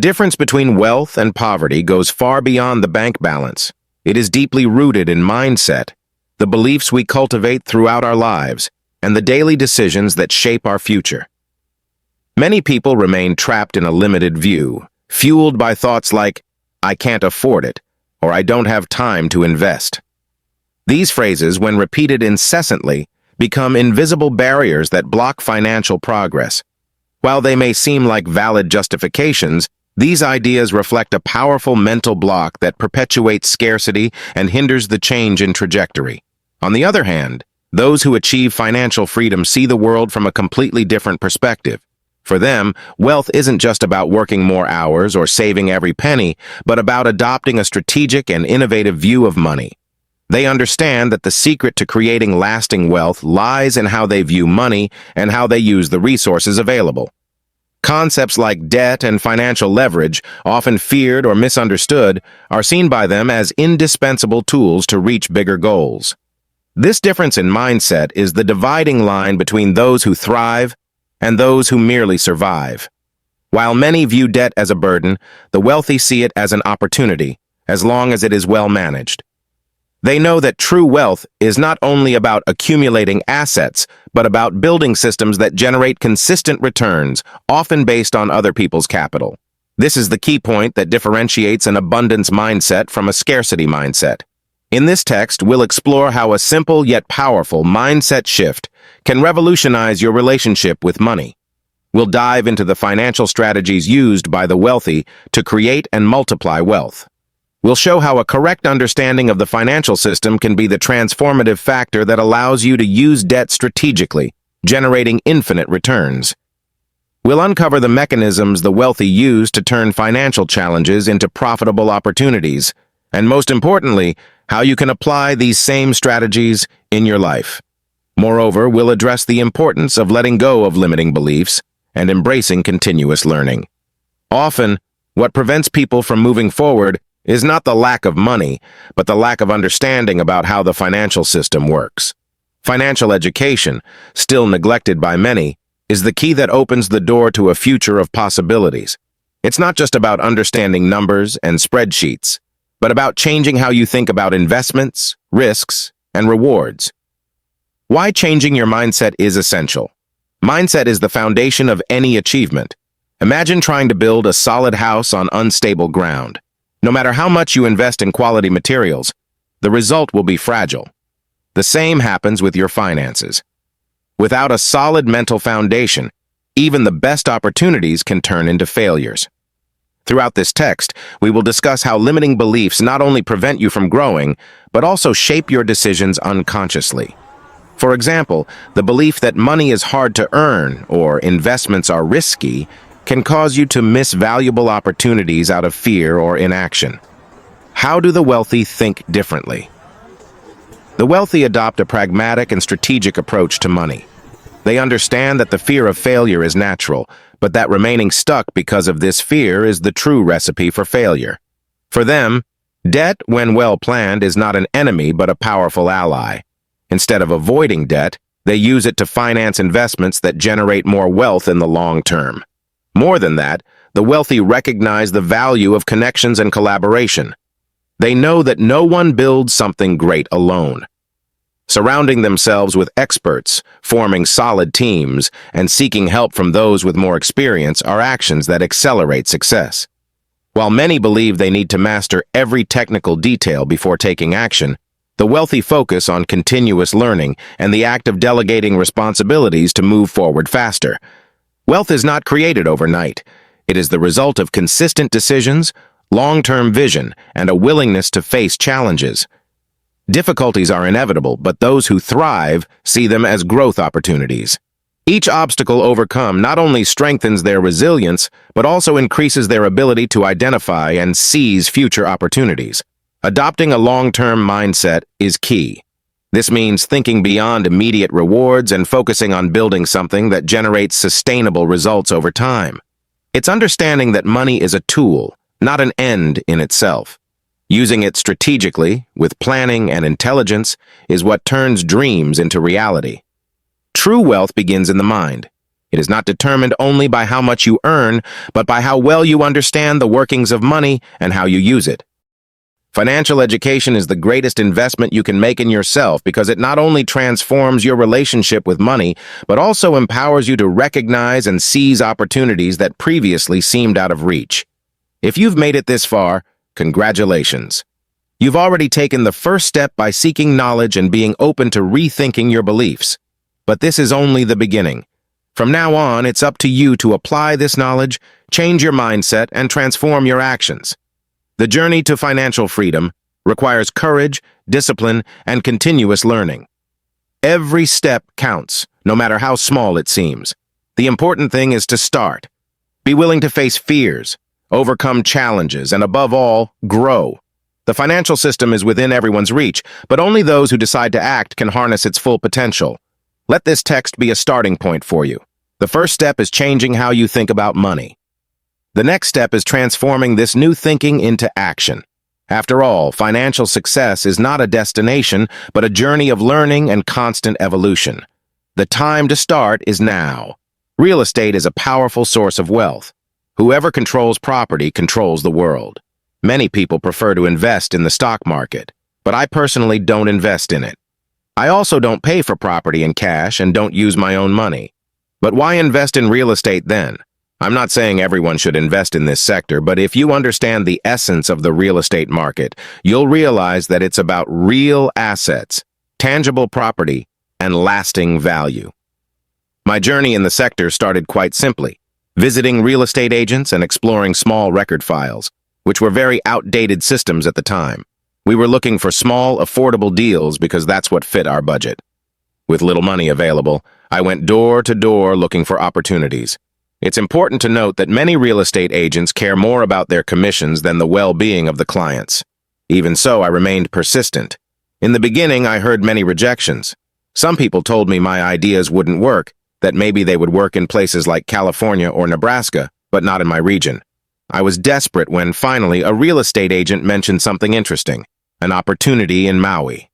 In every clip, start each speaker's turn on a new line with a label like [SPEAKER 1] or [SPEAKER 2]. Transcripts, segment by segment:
[SPEAKER 1] difference between wealth and poverty goes far beyond the bank balance. It is deeply rooted in mindset, the beliefs we cultivate throughout our lives, and the daily decisions that shape our future. Many people remain trapped in a limited view, fueled by thoughts like, "I can't afford it," or "I don't have time to invest." These phrases, when repeated incessantly, become invisible barriers that block financial progress. While they may seem like valid justifications, these ideas reflect a powerful mental block that perpetuates scarcity and hinders the change in trajectory. On the other hand, those who achieve financial freedom see the world from a completely different perspective. For them, wealth isn't just about working more hours or saving every penny, but about adopting a strategic and innovative view of money. They understand that the secret to creating lasting wealth lies in how they view money and how they use the resources available. Concepts like debt and financial leverage, often feared or misunderstood, are seen by them as indispensable tools to reach bigger goals. This difference in mindset is the dividing line between those who thrive and those who merely survive. While many view debt as a burden, the wealthy see it as an opportunity, as long as it is well managed. They know that true wealth is not only about accumulating assets, but about building systems that generate consistent returns, often based on other people's capital. This is the key point that differentiates an abundance mindset from a scarcity mindset. In this text, we'll explore how a simple yet powerful mindset shift can revolutionize your relationship with money. We'll dive into the financial strategies used by the wealthy to create and multiply wealth. We'll show how a correct understanding of the financial system can be the transformative factor that allows you to use debt strategically, generating infinite returns. We'll uncover the mechanisms the wealthy use to turn financial challenges into profitable opportunities, and most importantly, how you can apply these same strategies in your life. Moreover, we'll address the importance of letting go of limiting beliefs and embracing continuous learning. Often, what prevents people from moving forward is not the lack of money, but the lack of understanding about how the financial system works. Financial education, still neglected by many, is the key that opens the door to a future of possibilities. It's not just about understanding numbers and spreadsheets, but about changing how you think about investments, risks, and rewards. Why changing your mindset is essential. Mindset is the foundation of any achievement. Imagine trying to build a solid house on unstable ground. No matter how much you invest in quality materials, the result will be fragile. The same happens with your finances. Without a solid mental foundation, even the best opportunities can turn into failures. Throughout this text, we will discuss how limiting beliefs not only prevent you from growing, but also shape your decisions unconsciously. For example, the belief that money is hard to earn or investments are risky can cause you to miss valuable opportunities out of fear or inaction. How do the wealthy think differently? The wealthy adopt a pragmatic and strategic approach to money. They understand that the fear of failure is natural, but that remaining stuck because of this fear is the true recipe for failure. For them, debt, when well planned, is not an enemy but a powerful ally. Instead of avoiding debt, they use it to finance investments that generate more wealth in the long term. More than that, the wealthy recognize the value of connections and collaboration. They know that no one builds something great alone. Surrounding themselves with experts, forming solid teams, and seeking help from those with more experience are actions that accelerate success. While many believe they need to master every technical detail before taking action, the wealthy focus on continuous learning and the act of delegating responsibilities to move forward faster. Wealth is not created overnight. It is the result of consistent decisions, long-term vision, and a willingness to face challenges. Difficulties are inevitable, but those who thrive see them as growth opportunities. Each obstacle overcome not only strengthens their resilience, but also increases their ability to identify and seize future opportunities. Adopting a long-term mindset is key. This means thinking beyond immediate rewards and focusing on building something that generates sustainable results over time. It's understanding that money is a tool, not an end in itself. Using it strategically, with planning and intelligence, is what turns dreams into reality. True wealth begins in the mind. It is not determined only by how much you earn, but by how well you understand the workings of money and how you use it. Financial education is the greatest investment you can make in yourself because it not only transforms your relationship with money, but also empowers you to recognize and seize opportunities that previously seemed out of reach. If you've made it this far, congratulations. You've already taken the first step by seeking knowledge and being open to rethinking your beliefs. But this is only the beginning. From now on, it's up to you to apply this knowledge, change your mindset, and transform your actions. The journey to financial freedom requires courage, discipline, and continuous learning. Every step counts, no matter how small it seems. The important thing is to start. Be willing to face fears, overcome challenges, and above all, grow. The financial system is within everyone's reach, but only those who decide to act can harness its full potential. Let this text be a starting point for you. The first step is changing how you think about money. The next step is transforming this new thinking into action. After all, financial success is not a destination, but a journey of learning and constant evolution. The time to start is now. Real estate is a powerful source of wealth. Whoever controls property controls the world. Many people prefer to invest in the stock market, but I personally don't invest in it. I also don't pay for property in cash and don't use my own money. But why invest in real estate then? I'm not saying everyone should invest in this sector, but if you understand the essence of the real estate market, you'll realize that it's about real assets, tangible property, and lasting value. My journey in the sector started quite simply, visiting real estate agents and exploring small record files, which were very outdated systems at the time. We were looking for small, affordable deals because that's what fit our budget. With little money available, I went door to door looking for opportunities. It's important to note that many real estate agents care more about their commissions than the well-being of the clients. Even so, I remained persistent. In the beginning, I heard many rejections. Some people told me my ideas wouldn't work, that maybe they would work in places like California or Nebraska, but not in my region. I was desperate when, finally, a real estate agent mentioned something interesting, an opportunity in Maui.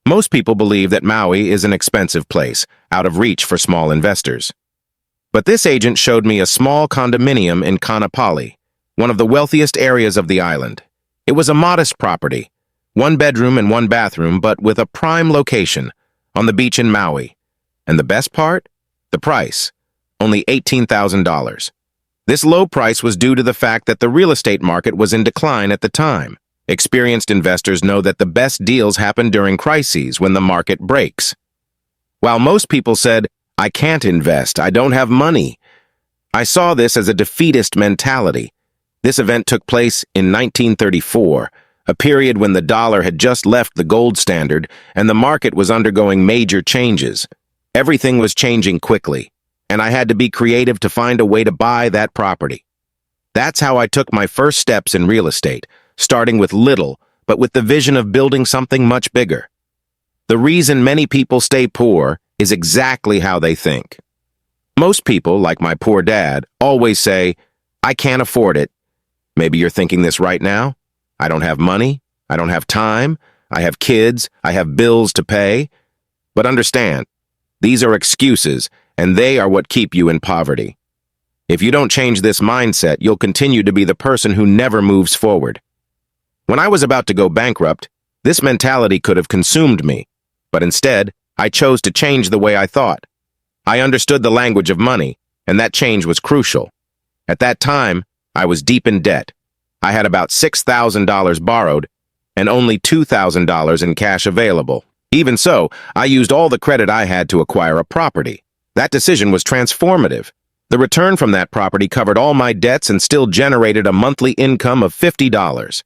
[SPEAKER 1] Most people believe that Maui is an expensive place, out of reach for small investors. But this agent showed me a small condominium in Kaanapali, one of the wealthiest areas of the island. It was a modest property, 1 bedroom and 1 bathroom, but with a prime location, on the beach in Maui. And the best part? The price, only $18,000. This low price was due to the fact that the real estate market was in decline at the time. Experienced investors know that the best deals happen during crises when the market breaks. While most people said, "I can't invest, I don't have money," I saw this as a defeatist mentality. This event took place in 1934, a period when the dollar had just left the gold standard and the market was undergoing major changes. Everything was changing quickly, and I had to be creative to find a way to buy that property. That's how I took my first steps in real estate, starting with little, but with the vision of building something much bigger. The reason many people stay poor is exactly how they think. Most people, like my poor dad, always say, "I can't afford it." Maybe you're thinking this right now. I don't have money, I don't have time, I have kids, I have bills to pay. But understand, these are excuses, and they are what keep you in poverty. If you don't change this mindset, you'll continue to be the person who never moves forward. When I was about to go bankrupt, this mentality could have consumed me, but instead, I chose to change the way I thought. I understood the language of money, and that change was crucial. At that time, I was deep in debt. I had about $6,000 borrowed and only $2,000 in cash available. Even so, I used all the credit I had to acquire a property. That decision was transformative. The return from that property covered all my debts and still generated a monthly income of $50.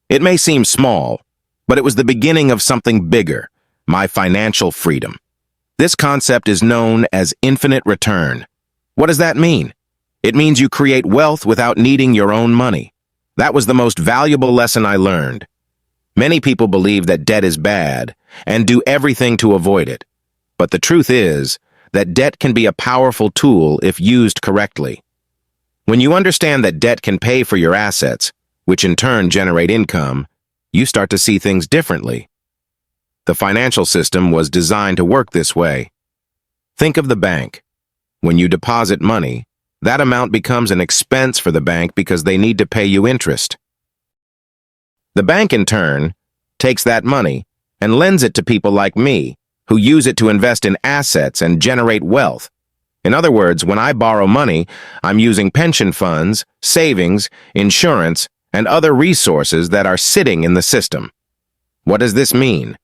[SPEAKER 1] It may seem small, but it was the beginning of something bigger. My financial freedom. This concept is known as infinite return. What does that mean? It means you create wealth without needing your own money. That was the most valuable lesson I learned. Many people believe that debt is bad and do everything to avoid it. But the truth is that debt can be a powerful tool if used correctly. When you understand that debt can pay for your assets, which in turn generate income, you start to see things differently. The financial system was designed to work this way. Think of the bank. When you deposit money, that amount becomes an expense for the bank because they need to pay you interest. The bank, in turn, takes that money and lends it to people like me, who use it to invest in assets and generate wealth. In other words, when I borrow money, I'm using pension funds, savings, insurance, and other resources that are sitting in the system. What does this mean?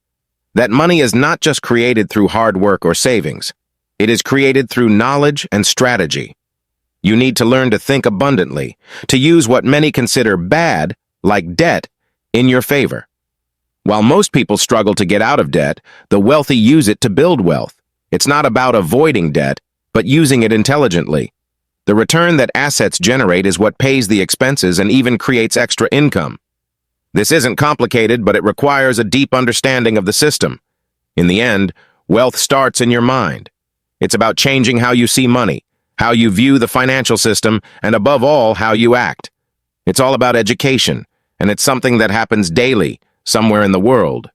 [SPEAKER 1] That money is not just created through hard work or savings. It is created through knowledge and strategy. You need to learn to think abundantly, to use what many consider bad, like debt, in your favor. While most people struggle to get out of debt, the wealthy use it to build wealth. It's not about avoiding debt, but using it intelligently. The return that assets generate is what pays the expenses and even creates extra income. This isn't complicated, but it requires a deep understanding of the system. In the end, wealth starts in your mind. It's about changing how you see money, how you view the financial system, and above all, how you act. It's all about education, and it's something that happens daily, somewhere in the world.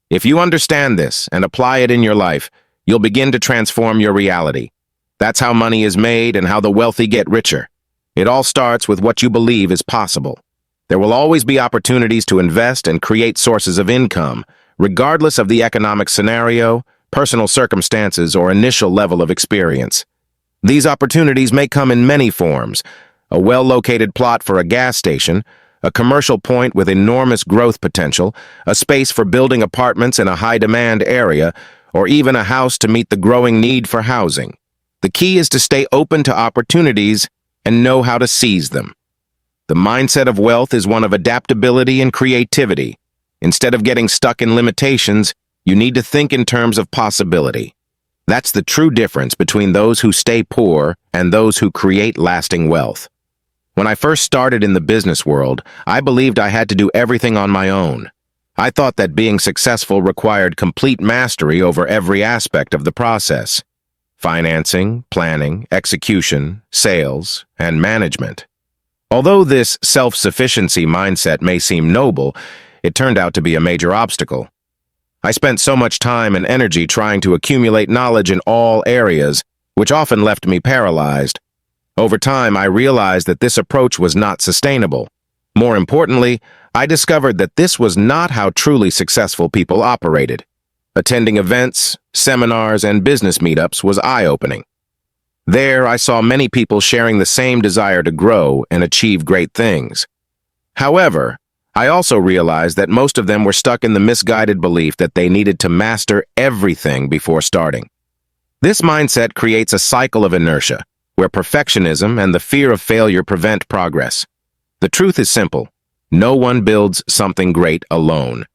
[SPEAKER 1] If you understand this and apply it in your life, you'll begin to transform your reality. That's how money is made and how the wealthy get richer. It all starts with what you believe is possible. There will always be opportunities to invest and create sources of income, regardless of the economic scenario, personal circumstances, or initial level of experience. These opportunities may come in many forms: a well-located plot for a gas station, a commercial point with enormous growth potential, a space for building apartments in a high-demand area, or even a house to meet the growing need for housing. The key is to stay open to opportunities and know how to seize them. The mindset of wealth is one of adaptability and creativity. Instead of getting stuck in limitations, you need to think in terms of possibility. That's the true difference between those who stay poor and those who create lasting wealth. When I first started in the business world, I believed I had to do everything on my own. I thought that being successful required complete mastery over every aspect of the process: financing, planning, execution, sales, and management. Although this self-sufficiency mindset may seem noble, it turned out to be a major obstacle. I spent so much time and energy trying to accumulate knowledge in all areas, which often left me paralyzed. Over time, I realized that this approach was not sustainable. More importantly, I discovered that this was not how truly successful people operated. Attending events, seminars, and business meetups was eye-opening. There, I saw many people sharing the same desire to grow and achieve great things. However, I also realized that most of them were stuck in the misguided belief that they needed to master everything before starting. This mindset creates a cycle of inertia, where perfectionism and the fear of failure prevent progress. The truth is simple: no one builds something great alone.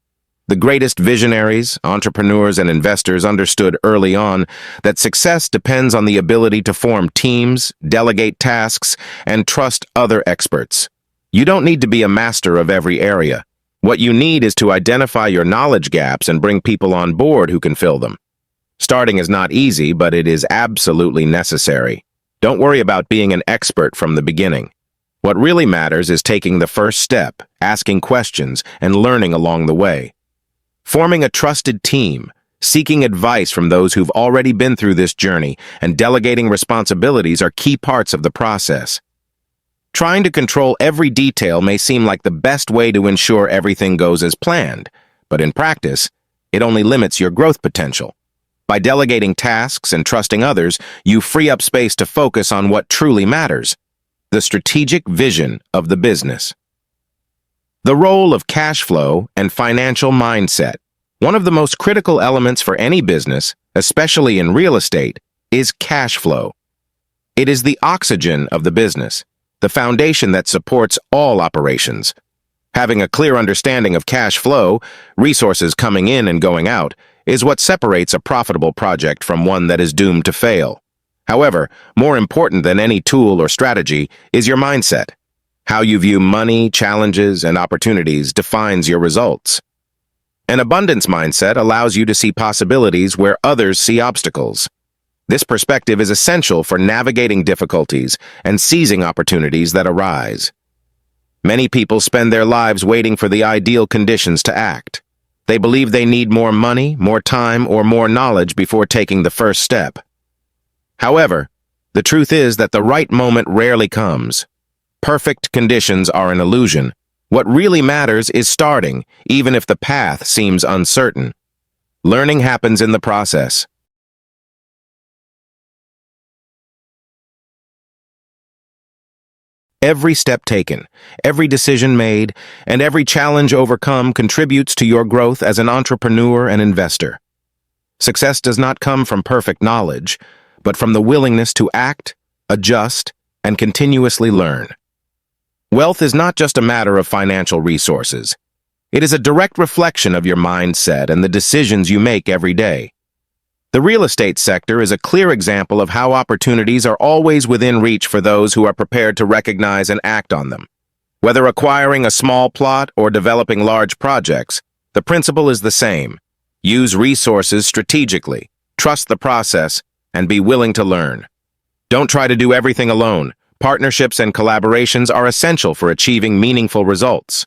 [SPEAKER 1] The greatest visionaries, entrepreneurs, and investors understood early on that success depends on the ability to form teams, delegate tasks, and trust other experts. You don't need to be a master of every area. What you need is to identify your knowledge gaps and bring people on board who can fill them. Starting is not easy, but it is absolutely necessary. Don't worry about being an expert from the beginning. What really matters is taking the first step, asking questions, and learning along the way. Forming a trusted team, seeking advice from those who've already been through this journey, and delegating responsibilities are key parts of the process. Trying to control every detail may seem like the best way to ensure everything goes as planned, but in practice, it only limits your growth potential. By delegating tasks and trusting others, you free up space to focus on what truly matters: the strategic vision of the business. The role of cash flow and financial mindset. One of the most critical elements for any business, especially in real estate, is cash flow. It is the oxygen of the business, the foundation that supports all operations. Having a clear understanding of cash flow, resources coming in and going out, is what separates a profitable project from one that is doomed to fail. However, more important than any tool or strategy is your mindset. How you view money, challenges, and opportunities defines your results. An abundance mindset allows you to see possibilities where others see obstacles. This perspective is essential for navigating difficulties and seizing opportunities that arise. Many people spend their lives waiting for the ideal conditions to act. They believe they need more money, more time, or more knowledge before taking the first step. However, The truth is that the right moment rarely comes. Perfect conditions are an illusion. What really matters is starting, even if the path seems uncertain. Learning happens in the process. Every step taken, every decision made, and every challenge overcome contributes to your growth as an entrepreneur and investor. Success does not come from perfect knowledge, but from the willingness to act, adjust, and continuously learn. Wealth is not just a matter of financial resources. It is a direct reflection of your mindset and the decisions you make every day. The real estate sector is a clear example of how opportunities are always within reach for those who are prepared to recognize and act on them. Whether acquiring a small plot or developing large projects, the principle is the same. Use resources strategically, trust the process, and be willing to learn. Don't try to do everything alone. Partnerships and collaborations are essential for achieving meaningful results.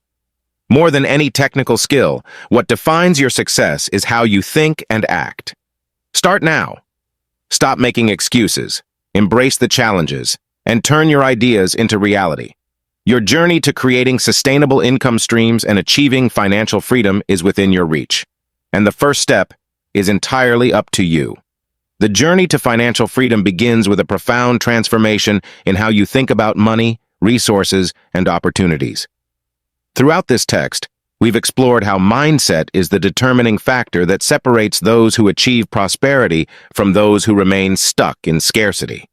[SPEAKER 1] More than any technical skill, what defines your success is how you think and act. Start now. Stop making excuses, embrace the challenges, and turn your ideas into reality. Your journey to creating sustainable income streams and achieving financial freedom is within your reach. And the first step is entirely up to you. The journey to financial freedom begins with a profound transformation in how you think about money, resources, and opportunities. Throughout this text, we've explored how mindset is the determining factor that separates those who achieve prosperity from those who remain stuck in scarcity.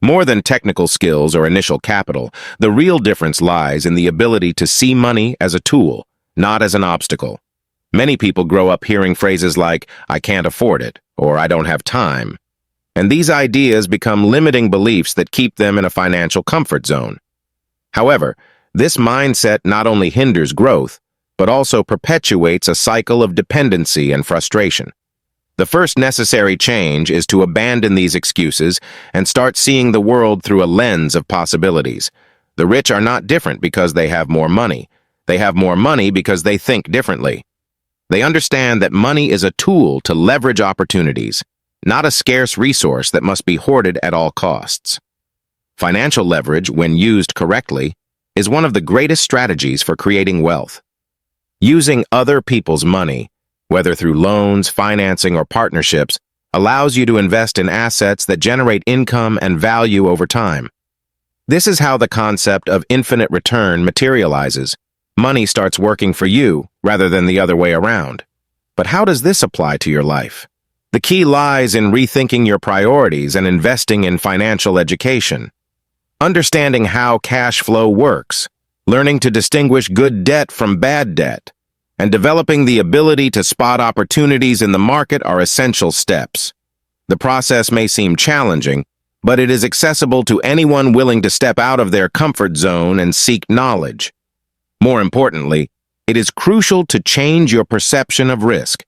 [SPEAKER 1] More than technical skills or initial capital, the real difference lies in the ability to see money as a tool, not as an obstacle. Many people grow up hearing phrases like, "I can't afford it," or "I don't have time." And these ideas become limiting beliefs that keep them in a financial comfort zone. However, this mindset not only hinders growth, but also perpetuates a cycle of dependency and frustration. The first necessary change is to abandon these excuses and start seeing the world through a lens of possibilities. The rich are not different because they have more money. They have more money because they think differently. They understand that money is a tool to leverage opportunities, not a scarce resource that must be hoarded at all costs. Financial leverage, when used correctly, is one of the greatest strategies for creating wealth. Using other people's money, whether through loans, financing, or partnerships, allows you to invest in assets that generate income and value over time. This is how the concept of infinite return materializes. Money starts working for you rather than the other way around. But how does this apply to your life? The key lies in rethinking your priorities and investing in financial education. Understanding how cash flow works, learning to distinguish good debt from bad debt, and developing the ability to spot opportunities in the market are essential steps. The process may seem challenging, but it is accessible to anyone willing to step out of their comfort zone and seek knowledge. More importantly, it is crucial to change your perception of risk.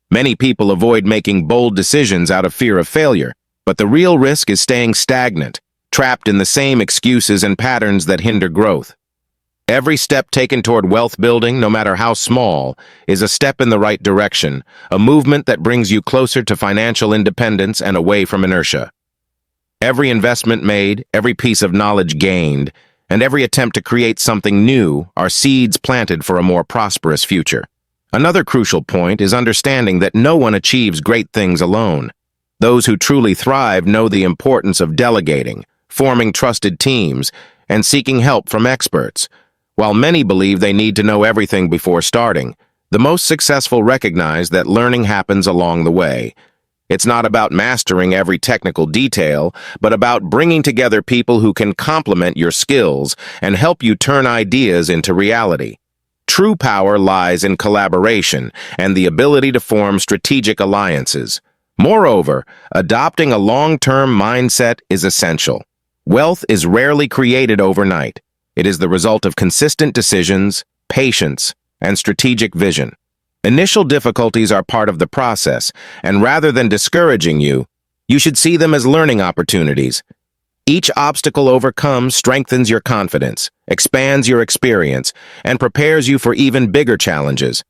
[SPEAKER 1] Many people avoid making bold decisions out of fear of failure, but the real risk is staying stagnant, trapped in the same excuses and patterns that hinder growth. Every step taken toward wealth building, no matter how small, is a step in the right direction, a movement that brings you closer to financial independence and away from inertia. Every investment made, every piece of knowledge gained, and every attempt to create something new are seeds planted for a more prosperous future. Another crucial point is understanding that no one achieves great things alone. Those who truly thrive know the importance of delegating, forming trusted teams, and seeking help from experts. While many believe they need to know everything before starting, the most successful recognize that learning happens along the way. It's not about mastering every technical detail, but about bringing together people who can complement your skills and help you turn ideas into reality. True power lies in collaboration and the ability to form strategic alliances. Moreover, adopting a long-term mindset is essential. Wealth is rarely created overnight. It is the result of consistent decisions, patience, and strategic vision. Initial difficulties are part of the process, and rather than discouraging you, you should see them as learning opportunities. Each obstacle overcome strengthens your confidence, expands your experience, and prepares you for even bigger challenges.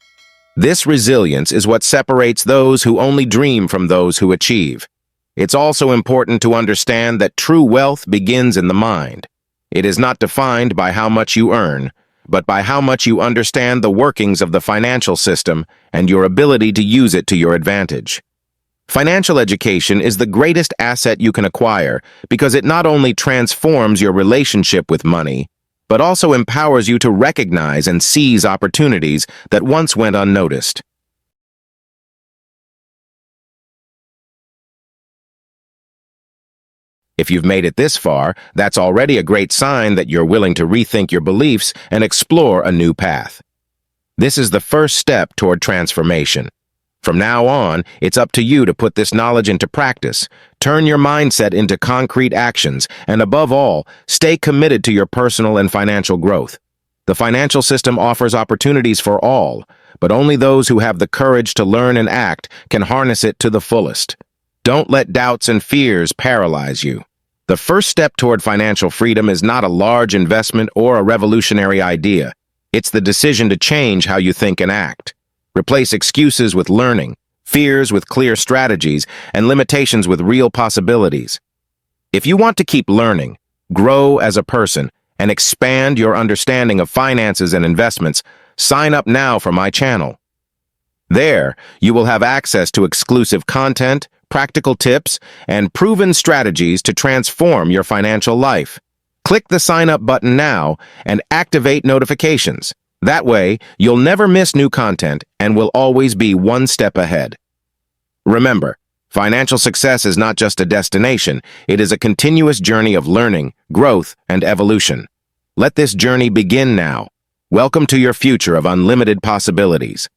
[SPEAKER 1] This resilience is what separates those who only dream from those who achieve. It's also important to understand that true wealth begins in the mind. It is not defined by how much you earn, but by how much you understand the workings of the financial system and your ability to use it to your advantage. Financial education is the greatest asset you can acquire because it not only transforms your relationship with money, but also empowers you to recognize and seize opportunities that once went unnoticed. If you've made it this far, that's already a great sign that you're willing to rethink your beliefs and explore a new path. This is the first step toward transformation. From now on, it's up to you to put this knowledge into practice, turn your mindset into concrete actions, and above all, stay committed to your personal and financial growth. The financial system offers opportunities for all, but only those who have the courage to learn and act can harness it to the fullest. Don't let doubts and fears paralyze you. The first step toward financial freedom is not a large investment or a revolutionary idea. It's the decision to change how you think and act. Replace excuses with learning, fears with clear strategies, and limitations with real possibilities. If you want to keep learning, grow as a person, and expand your understanding of finances and investments, sign up now for my channel. There, you will have access to exclusive content, practical tips, and proven strategies to transform your financial life. Click the sign up button now and activate notifications. That way, you'll never miss new content and will always be one step ahead. Remember, financial success is not just a destination, it is a continuous journey of learning, growth, and evolution. Let this journey begin now. Welcome to your future of unlimited possibilities.